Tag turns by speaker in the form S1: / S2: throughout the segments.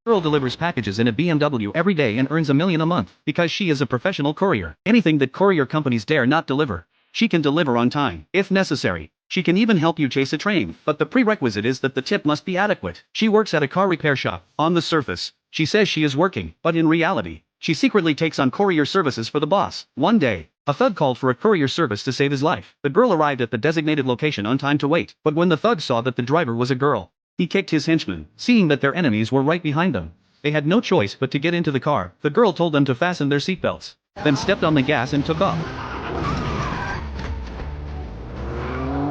S1: Girl delivers packages in a BMW every day and earns $1 million a month because she is a professional courier. Anything that courier companies dare not deliver, she can deliver on time, if necessary. She can even help you chase a train, but the prerequisite is that the tip must be adequate. She works at a car repair shop. On the surface, she says she is working, but in reality, she secretly takes on courier services for the boss. One day, a thug called for a courier service to save his life. The girl arrived at the designated location on time to wait, but when the thug saw that the driver was a girl, he kicked his henchman, seeing that their enemies were right behind them. They had no choice but to get into the car. The girl told them to fasten their seatbelts, then stepped on the gas and took off.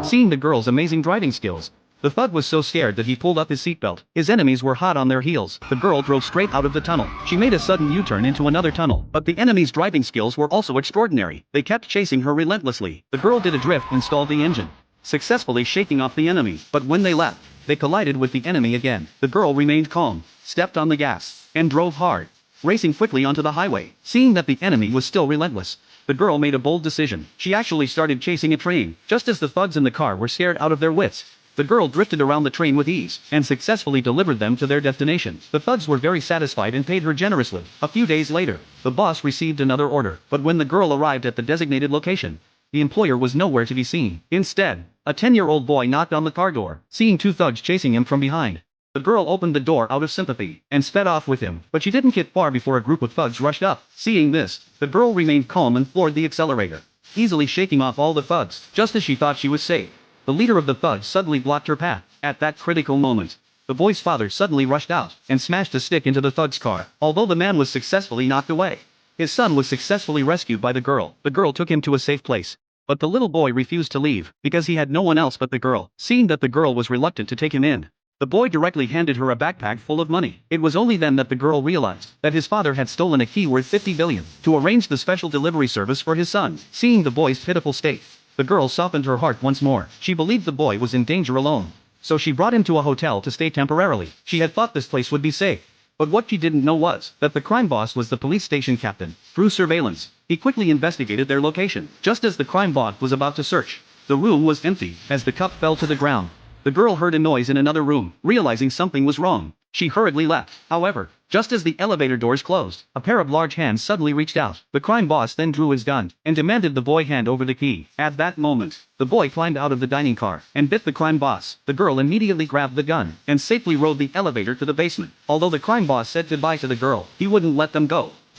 S1: Seeing the girl's amazing driving skills, the thug was so scared that he pulled up his seatbelt. His enemies were hot on their heels. The girl drove straight out of the tunnel. She made a sudden U-turn into another tunnel, but the enemy's driving skills were also extraordinary. They kept chasing her relentlessly. The girl did a drift and stalled the engine, successfully shaking off the enemy. But when they left, they collided with the enemy again. The girl remained calm, stepped on the gas, and drove hard, racing quickly onto the highway. Seeing that the enemy was still relentless, the girl made a bold decision. She actually started chasing a train. Just as the thugs in the car were scared out of their wits, the girl drifted around the train with ease and successfully delivered them to their destination. The thugs were very satisfied and paid her generously. A few days later, the boss received another order, but when the girl arrived at the designated location, the employer was nowhere to be seen. Instead, a 10-year-old boy knocked on the car door. Seeing two thugs chasing him from behind, the girl opened the door out of sympathy and sped off with him, but she didn't get far before a group of thugs rushed up. Seeing this, the girl remained calm and floored the accelerator, easily shaking off all the thugs. Just as she thought she was safe, the leader of the thugs suddenly blocked her path. At that critical moment, the boy's father suddenly rushed out and smashed a stick into the thug's car. Although the man was successfully knocked away, his son was successfully rescued by the girl. The girl took him to a safe place, but the little boy refused to leave because he had no one else but the girl. Seeing that the girl was reluctant to take him in, the boy directly handed her a backpack full of money. It was only then that the girl realized that his father had stolen a key worth $50 billion to arrange the special delivery service for his son. Seeing the boy's pitiful state, the girl softened her heart once more. She believed the boy was in danger alone, so she brought him to a hotel to stay temporarily. She had thought this place would be safe, but what she didn't know was that the crime boss was the police station captain. Through surveillance, he quickly investigated their location. Just as the crime boss was about to search, the room was empty. As the cup fell to the ground, the girl heard a noise in another room. Realizing something was wrong, she hurriedly left. However, just as the elevator doors closed, a pair of large hands suddenly reached out. The crime boss then drew his gun and demanded the boy hand over the key. At that moment, the boy climbed out of the dining car and bit the crime boss. The girl immediately grabbed the gun and safely rode the elevator to the basement. Although the crime boss said goodbye to the girl, he wouldn't let them go.